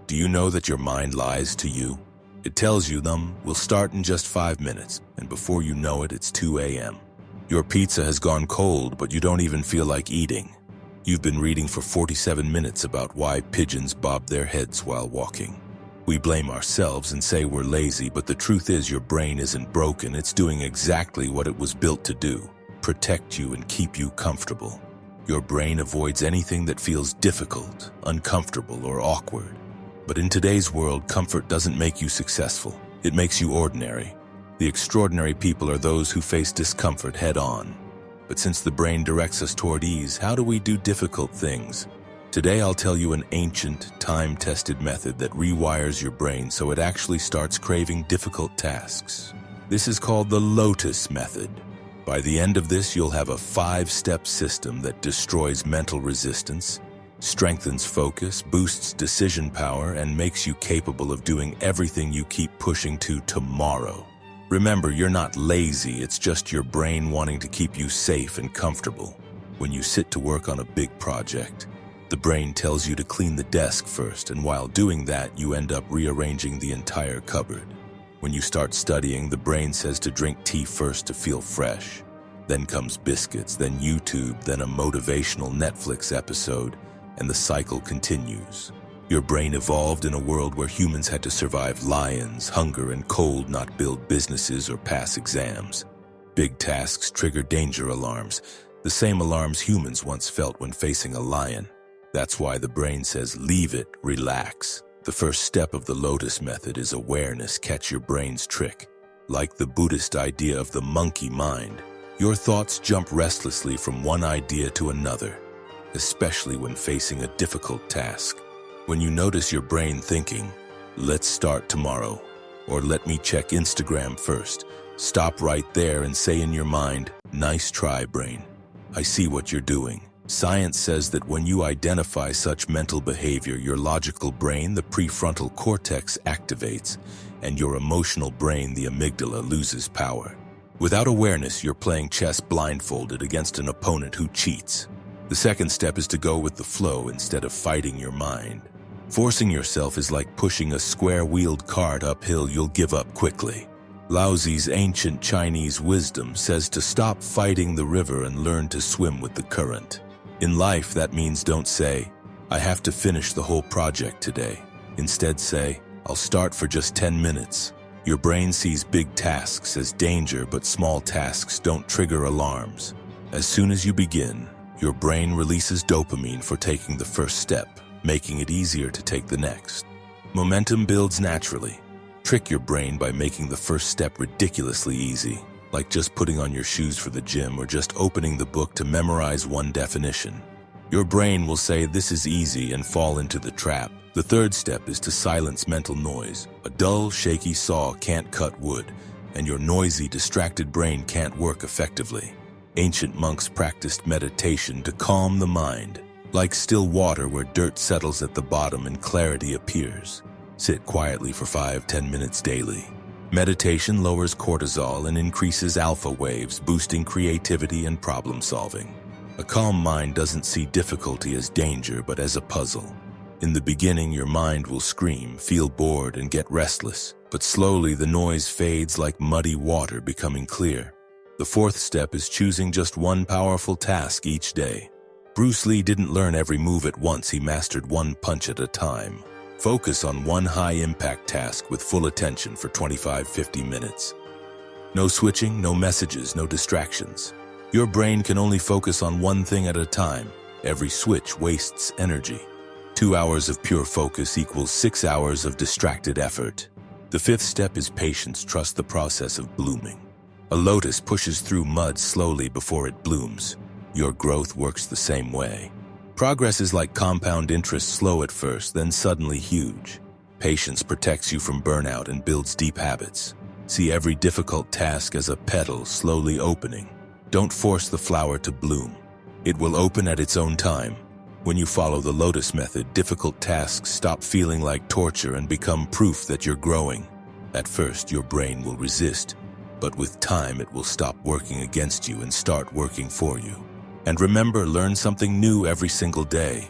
Do you know that your mind lies to you? It tells you we'll start in just 5 minutes, and before you know it, it's 2 a.m. Your pizza has gone cold, but you don't even feel like eating. You've been reading for 47 minutes about why pigeons bob their heads while walking. We blame ourselves and say we're lazy, but the truth is your brain isn't broken. It's doing exactly what it was built to do: protect you and keep you comfortable. Your brain avoids anything that feels difficult, uncomfortable, or awkward. But in today's world, comfort doesn't make you successful. It makes you ordinary. The extraordinary people are those who face discomfort head-on. But since the brain directs us toward ease, how do we do difficult things? Today I'll tell you an ancient, time-tested method that rewires your brain so it actually starts craving difficult tasks. This is called the Lotus Method. By the end of this, you'll have a 5-step system that destroys mental resistance, strengthens focus, boosts decision power, and makes you capable of doing everything you keep pushing to tomorrow. Remember, you're not lazy, it's just your brain wanting to keep you safe and comfortable. When you sit to work on a big project, the brain tells you to clean the desk first, and while doing that, you end up rearranging the entire cupboard. When you start studying, the brain says to drink tea first to feel fresh. Then comes biscuits, then YouTube, then a motivational Netflix episode, and the cycle continues. Your brain evolved in a world where humans had to survive lions, hunger, and cold, not build businesses or pass exams. Big tasks trigger danger alarms, the same alarms humans once felt when facing a lion. That's why the brain says, leave it, relax. The first step of the Lotus Method is awareness. Catch your brain's trick. Like the Buddhist idea of the monkey mind, your thoughts jump restlessly from one idea to another, especially when facing a difficult task. When you notice your brain thinking, let's start tomorrow, or let me check Instagram first, stop right there and say in your mind, nice try, brain. I see what you're doing. Science says that when you identify such mental behavior, your logical brain, the prefrontal cortex, activates, and your emotional brain, the amygdala, loses power. Without awareness, you're playing chess blindfolded against an opponent who cheats. The second step is to go with the flow instead of fighting your mind. Forcing yourself is like pushing a square-wheeled cart uphill. You'll give up quickly. Laozi's ancient Chinese wisdom says to stop fighting the river and learn to swim with the current. In life, that means don't say, I have to finish the whole project today. Instead say, I'll start for just 10 minutes. Your brain sees big tasks as danger, but small tasks don't trigger alarms. As soon as you begin, your brain releases dopamine for taking the first step, making it easier to take the next. Momentum builds naturally. Trick your brain by making the first step ridiculously easy, like just putting on your shoes for the gym or just opening the book to memorize one definition. Your brain will say this is easy and fall into the trap. The third step is to silence mental noise. A dull, shaky saw can't cut wood, and your noisy, distracted brain can't work effectively. Ancient monks practiced meditation to calm the mind, like still water where dirt settles at the bottom and clarity appears. Sit quietly for 5-10 minutes daily. Meditation lowers cortisol and increases alpha waves, boosting creativity and problem solving. A calm mind doesn't see difficulty as danger, but as a puzzle. In the beginning, your mind will scream, feel bored, and get restless. But slowly, the noise fades like muddy water, becoming clear. The fourth step is choosing just one powerful task each day. Bruce Lee didn't learn every move at once. He mastered one punch at a time. Focus on one high-impact task with full attention for 25-50 minutes. No switching, no messages, no distractions. Your brain can only focus on one thing at a time. Every switch wastes energy. 2 hours of pure focus equals 6 hours of distracted effort. The fifth step is patience. Trust the process of blooming. A lotus pushes through mud slowly before it blooms. Your growth works the same way. Progress is like compound interest, slow at first, then suddenly huge. Patience protects you from burnout and builds deep habits. See every difficult task as a petal slowly opening. Don't force the flower to bloom. It will open at its own time. When you follow the Lotus Method, difficult tasks stop feeling like torture and become proof that you're growing. At first, your brain will resist, but with time it will stop working against you and start working for you. And remember, learn something new every single day.